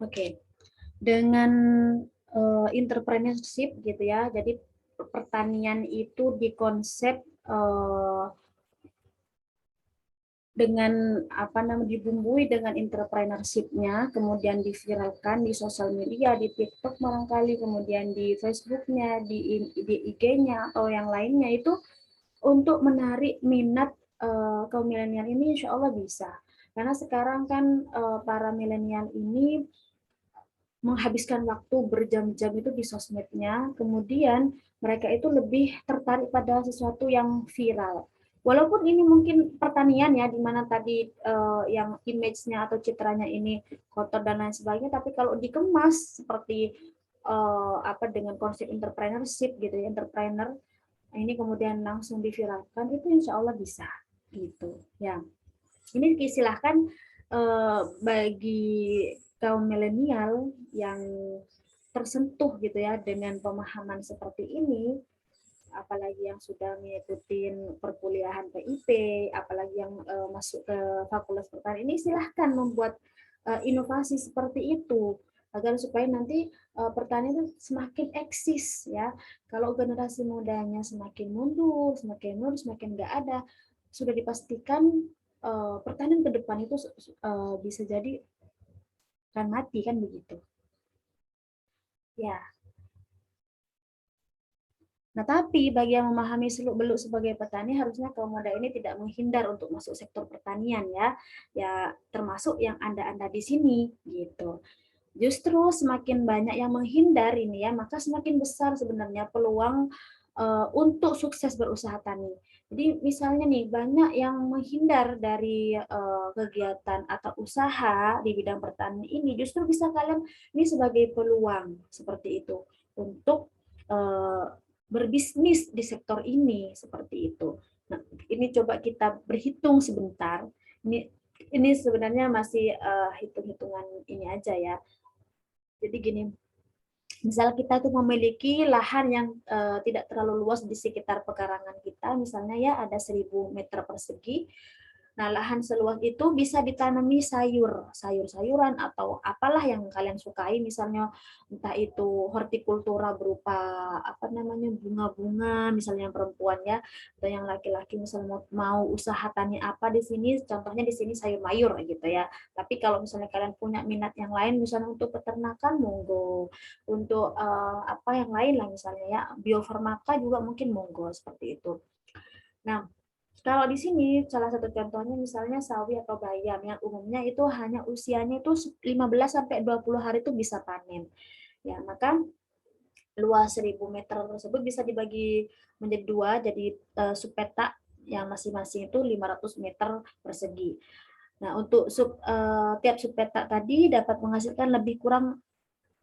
Oke, dengan entrepreneurship gitu ya. Jadi pertanian itu dikonsep dengan apa namanya dibumbui dengan entrepreneurship-nya, kemudian diviralkan di sosial media, di TikTok barangkali, kemudian di Facebook-nya, di IG-nya atau yang lainnya itu untuk menarik minat kaum milenial ini insya Allah bisa. Karena sekarang kan para milenial ini menghabiskan waktu berjam-jam itu di sosmednya, kemudian mereka itu lebih tertarik pada sesuatu yang viral. Walaupun ini mungkin pertanian ya, di mana tadi yang image-nya atau citranya ini kotor dan lain sebagainya, tapi kalau dikemas seperti apa dengan konsep entrepreneurship gitu ya, entrepreneur, ini kemudian langsung diviralkan, itu insya Allah bisa gitu ya. Ini silahkan bagi kaum milenial yang tersentuh gitu ya dengan pemahaman seperti ini, apalagi yang sudah mengikuti perkuliahan PIP, apalagi yang masuk ke fakultas pertanian ini, silahkan membuat inovasi seperti itu agar supaya nanti pertanian itu semakin eksis ya. Kalau generasi mudanya semakin mundur, semakin nggak ada, sudah dipastikan pertanian ke depan itu bisa jadi akan mati kan begitu. Ya. Nah, tapi bagi yang memahami seluk-beluk sebagai petani, harusnya kaum muda ini tidak menghindar untuk masuk sektor pertanian ya. Ya, termasuk yang Anda-Anda di sini gitu. Justru semakin banyak yang menghindar ini ya, maka semakin besar sebenarnya peluang untuk sukses berusaha tani. Jadi misalnya nih banyak yang menghindar dari kegiatan atau usaha di bidang pertanian ini, justru bisa kalian ini sebagai peluang seperti itu untuk eh, berbisnis di sektor ini seperti itu. Nah, ini coba kita berhitung sebentar. Ini sebenarnya masih hitung-hitungan ini aja ya. Jadi gini, misal kita itu memiliki lahan yang tidak terlalu luas di sekitar pekarangan kita, misalnya ya ada 1.000 meter persegi. Nah, lahan seluas itu bisa ditanami sayur-sayuran atau apalah yang kalian sukai, misalnya entah itu hortikultura berupa apa namanya bunga-bunga, misalnya yang perempuan ya, atau yang laki-laki misalnya mau usaha tani apa di sini, contohnya di sini sayur mayur gitu ya. Tapi kalau misalnya kalian punya minat yang lain, misalnya untuk peternakan, monggo. Untuk apa yang lain lah misalnya ya, biofarmaka juga mungkin monggo seperti itu. Nah, kalau di sini salah satu contohnya misalnya sawi atau bayam yang umumnya itu hanya usianya itu 15 sampai 20 hari itu bisa panen. Ya, maka luas 1.000 meter tersebut bisa dibagi menjadi dua, jadi subpeta yang masing-masing itu 500 meter persegi. Nah, untuk tiap subpeta tadi dapat menghasilkan lebih kurang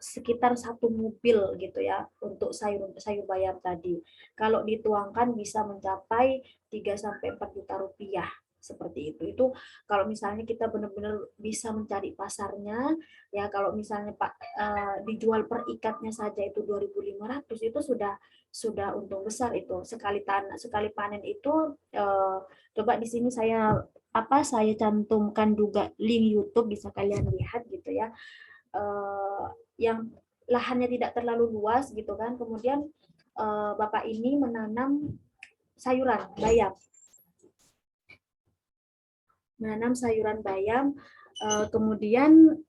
sekitar 1 mobil gitu ya untuk sayur sayur bayam tadi. Kalau dituangkan bisa mencapai 3 sampai 4 juta rupiah seperti itu. Itu kalau misalnya kita benar-benar bisa mencari pasarnya ya, kalau misalnya Pak dijual per ikatnya saja itu 2.500 itu sudah untung besar itu. Sekali panen itu coba di sini saya cantumkan juga link YouTube bisa kalian lihat gitu ya. eh, yang lahannya tidak terlalu luas gitu kan. Kemudian Bapak ini menanam sayuran bayam, kemudian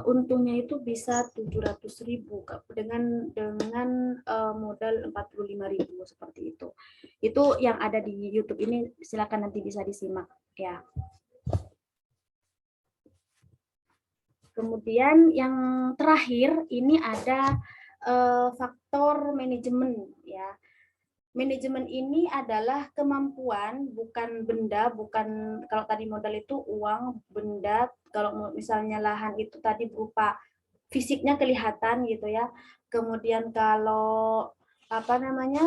untungnya itu bisa 700.000 dengan modal 45.000 seperti itu. Itu yang ada di YouTube ini, silakan nanti bisa disimak ya. Kemudian yang terakhir ini ada faktor manajemen ya. Manajemen ini adalah kemampuan, bukan benda, bukan kalau tadi modal itu uang, benda. Kalau misalnya lahan itu tadi berupa fisiknya kelihatan gitu ya. Kemudian kalau apa namanya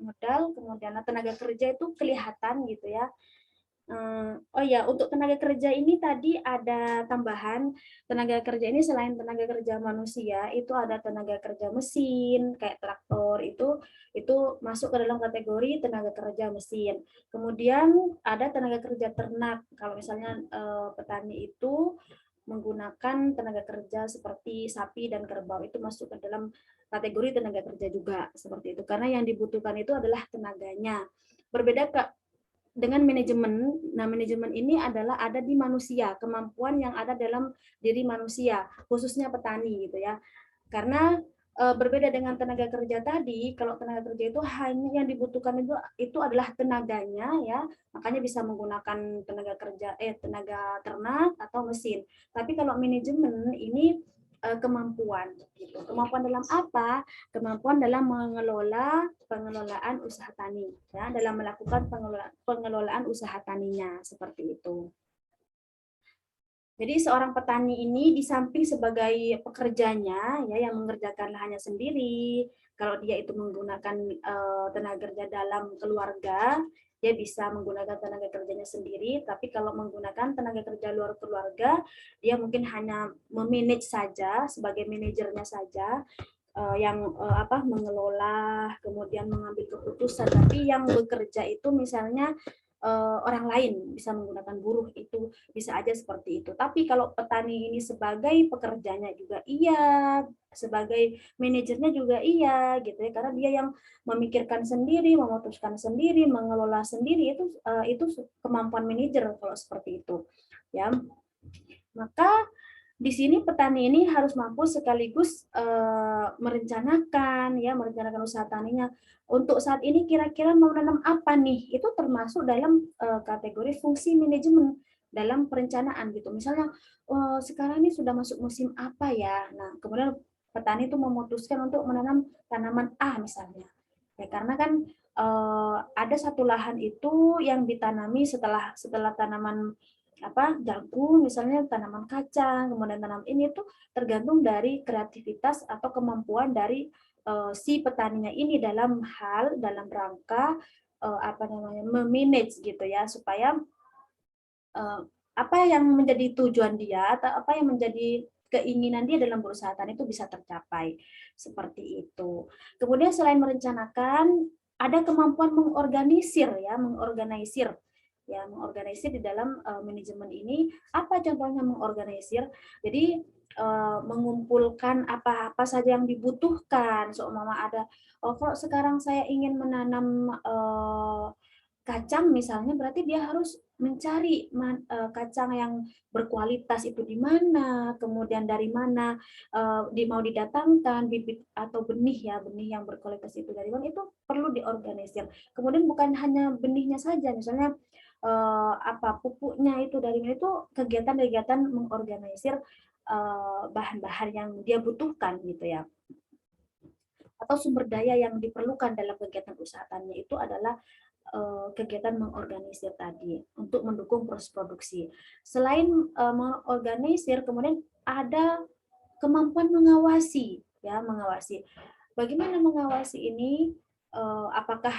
modal, kemudian tenaga kerja itu kelihatan gitu ya. Oh ya, untuk tenaga kerja ini tadi ada tambahan. Tenaga kerja ini selain tenaga kerja manusia, itu ada tenaga kerja mesin, kayak traktor itu masuk ke dalam kategori tenaga kerja mesin. Kemudian ada tenaga kerja ternak. Kalau misalnya petani itu menggunakan tenaga kerja seperti sapi dan kerbau, itu masuk ke dalam kategori tenaga kerja juga seperti itu. Karena yang dibutuhkan itu adalah tenaganya. Berbeda dengan manajemen. Nah, manajemen ini adalah ada di manusia, kemampuan yang ada dalam diri manusia, khususnya petani gitu ya. Karena berbeda dengan tenaga kerja tadi, kalau tenaga kerja itu hanya yang dibutuhkan itu adalah tenaganya ya, makanya bisa menggunakan tenaga ternak atau mesin. Tapi kalau manajemen ini kemampuan gitu. Kemampuan dalam apa? Kemampuan dalam mengelola pengelolaan usaha tani ya, dalam melakukan pengelolaan usaha taninya seperti itu. Jadi seorang petani ini di samping sebagai pekerjanya ya yang mengerjakan lahannya sendiri, kalau dia itu menggunakan tenaga kerja dalam keluarga, dia bisa menggunakan tenaga kerjanya sendiri, tapi kalau menggunakan tenaga kerja luar keluarga, dia mungkin hanya memanage saja sebagai manajernya saja, yang mengelola, kemudian mengambil keputusan, tapi yang bekerja itu misalnya orang lain, bisa menggunakan buruh, itu bisa aja seperti itu. Tapi kalau petani ini sebagai pekerjanya juga iya, sebagai manajernya juga iya gitu ya, karena dia yang memikirkan sendiri, memutuskan sendiri, mengelola sendiri, itu kemampuan manajer kalau seperti itu ya. Maka di sini petani ini harus mampu sekaligus merencanakan usaha taninya. Untuk saat ini kira-kira mau nanam apa nih? Itu termasuk dalam kategori fungsi manajemen dalam perencanaan gitu. Misalnya sekarang ini sudah masuk musim apa ya? Nah, kemudian petani itu memutuskan untuk menanam tanaman A misalnya. Ya karena kan ada satu lahan itu yang ditanami setelah tanaman jagung misalnya, tanaman kacang, kemudian tanam ini tuh tergantung dari kreativitas atau kemampuan dari si petaninya ini dalam rangka memanage gitu ya, supaya apa yang menjadi tujuan dia atau apa yang menjadi keinginan dia dalam berusaha tani itu bisa tercapai seperti itu. Kemudian selain merencanakan, ada kemampuan mengorganisir di dalam manajemen ini. Apa contohnya mengorganisir? Jadi mengumpulkan apa-apa saja yang dibutuhkan. Seumpama ada, kalau sekarang saya ingin menanam kacang misalnya, berarti dia harus mencari kacang yang berkualitas itu di mana, kemudian dari mana mau didatangkan bibit atau benih yang berkualitas itu dari mana, itu perlu diorganisir. Kemudian bukan hanya benihnya saja, misalnya pupuknya itu dari mana, itu kegiatan-kegiatan mengorganisir bahan-bahan yang dia butuhkan gitu ya, atau sumber daya yang diperlukan dalam kegiatan usaha tani itu adalah kegiatan mengorganisir tadi untuk mendukung proses produksi. Selain mengorganisir, kemudian ada kemampuan mengawasi, ya mengawasi. Bagaimana mengawasi ini? Apakah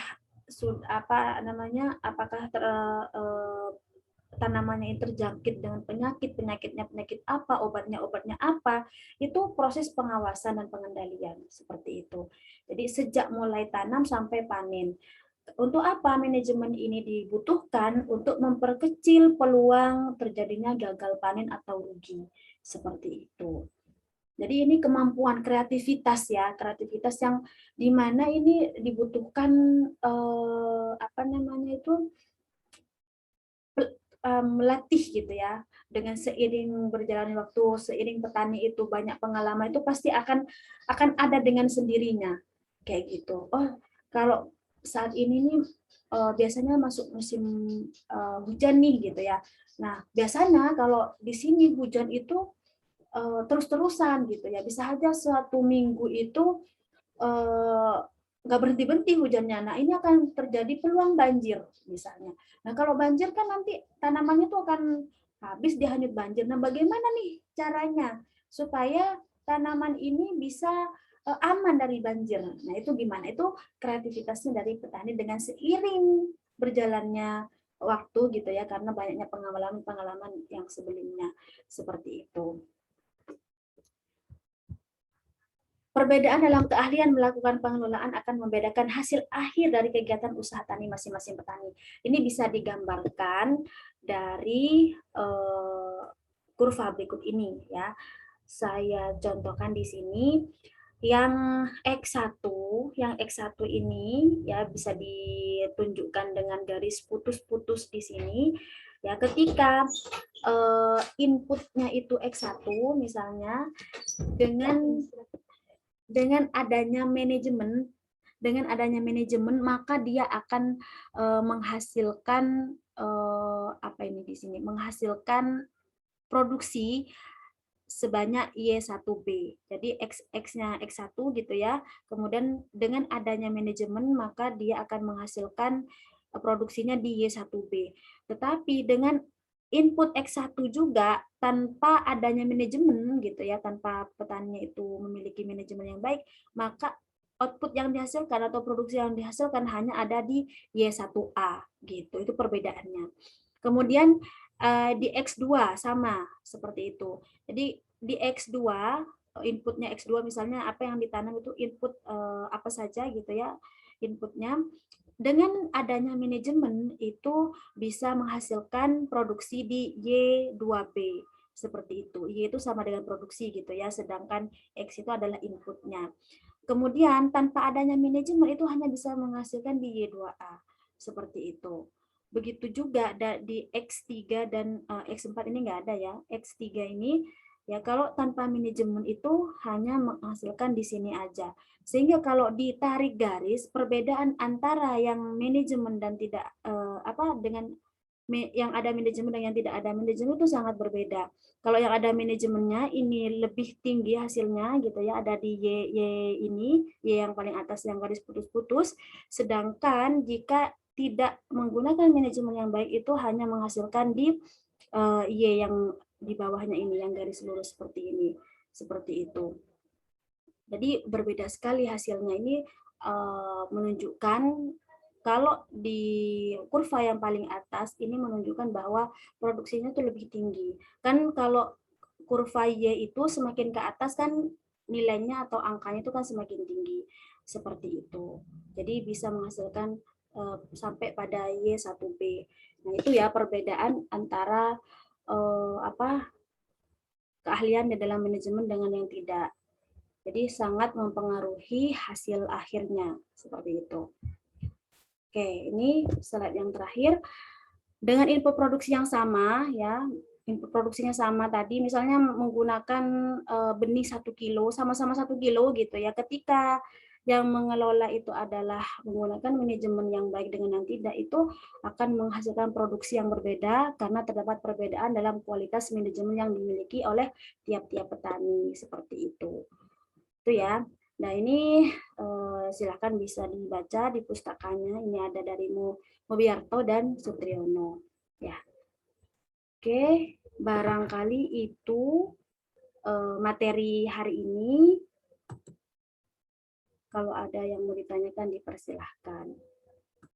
tanamannya yang terjangkit dengan penyakitnya penyakit apa, obatnya apa, itu proses pengawasan dan pengendalian seperti itu. Jadi sejak mulai tanam sampai panen. Untuk apa manajemen ini dibutuhkan? Untuk memperkecil peluang terjadinya gagal panen atau rugi seperti itu. Jadi ini kemampuan kreativitas ya, kreativitas yang dimana ini dibutuhkan melatih gitu ya. Dengan seiring berjalannya waktu, seiring petani itu banyak pengalaman, itu pasti akan ada dengan sendirinya kayak gitu. Oh, kalau saat ini nih biasanya masuk musim hujan nih gitu ya. Nah, biasanya kalau di sini hujan itu terus-terusan gitu ya. Bisa aja suatu minggu itu nggak berhenti-berhenti hujannya. Nah, ini akan terjadi peluang banjir misalnya. Nah, kalau banjir kan nanti tanamannya tuh akan habis dihanyut banjir. Nah, bagaimana nih caranya supaya tanaman ini bisa aman dari banjir? Nah, itu gimana? Itu kreativitasnya dari petani dengan seiring berjalannya waktu gitu ya, karena banyaknya pengalaman-pengalaman yang sebelumnya seperti itu. Perbedaan dalam keahlian melakukan pengelolaan akan membedakan hasil akhir dari kegiatan usaha tani masing-masing petani. Ini bisa digambarkan dari kurva berikut ini ya. Saya contohkan di sini yang X1, ini ya bisa ditunjukkan dengan garis putus-putus di sini. Ya, ketika inputnya itu X1 misalnya dengan adanya manajemen maka dia akan menghasilkan apa ini di sini menghasilkan produksi sebanyak Y1B. Jadi X-nya X1 gitu ya. Kemudian dengan adanya manajemen maka dia akan menghasilkan produksinya di Y1B. Tetapi dengan input X1 juga tanpa adanya manajemen gitu ya, tanpa petani itu memiliki manajemen yang baik, maka output yang dihasilkan atau produksi yang dihasilkan hanya ada di Y1A gitu. Itu perbedaannya. Kemudian di X2 sama seperti itu. Jadi di X2 inputnya X2 misalnya apa yang ditanam itu input apa saja gitu ya inputnya. Dengan adanya manajemen itu bisa menghasilkan produksi di Y2B seperti itu. Y itu sama dengan produksi gitu ya, sedangkan X itu adalah inputnya. Kemudian tanpa adanya manajemen itu hanya bisa menghasilkan di Y2A seperti itu. Begitu juga di X3 dan X4 ini nggak ada ya. X3 ini ya kalau tanpa manajemen itu hanya menghasilkan di sini aja. Sehingga kalau ditarik garis perbedaan antara yang manajemen dan tidak dengan yang ada manajemen dan yang tidak ada manajemen itu sangat berbeda. Kalau yang ada manajemennya ini lebih tinggi hasilnya gitu ya, ada di Y yang paling atas yang garis putus-putus. Sedangkan jika tidak menggunakan manajemen yang baik itu hanya menghasilkan di Y yang di bawahnya ini yang garis lurus seperti ini. Seperti itu. Jadi berbeda sekali hasilnya ini menunjukkan kalau di kurva yang paling atas ini menunjukkan bahwa produksinya itu lebih tinggi. Kan kalau kurva Y itu semakin ke atas kan nilainya atau angkanya itu kan semakin tinggi. Seperti itu. Jadi bisa menghasilkan sampai pada Y1B. Nah, itu ya perbedaan antara keahlian di dalam manajemen dengan yang tidak. Jadi sangat mempengaruhi hasil akhirnya seperti itu. Oke, ini slide yang terakhir. Dengan input produksi yang sama ya, input produksinya sama tadi, misalnya menggunakan benih 1 kilo, sama-sama 1 kilo gitu ya. Ketika yang mengelola itu adalah menggunakan manajemen yang baik dengan yang tidak, itu akan menghasilkan produksi yang berbeda karena terdapat perbedaan dalam kualitas manajemen yang dimiliki oleh tiap-tiap petani seperti itu. Itu ya. Nah, ini silakan bisa dibaca di pustakanya. Ini ada dari Mobiarto dan Sutriyono. Ya. Oke, barangkali itu materi hari ini. Kalau ada yang mau ditanyakan dipersilahkan.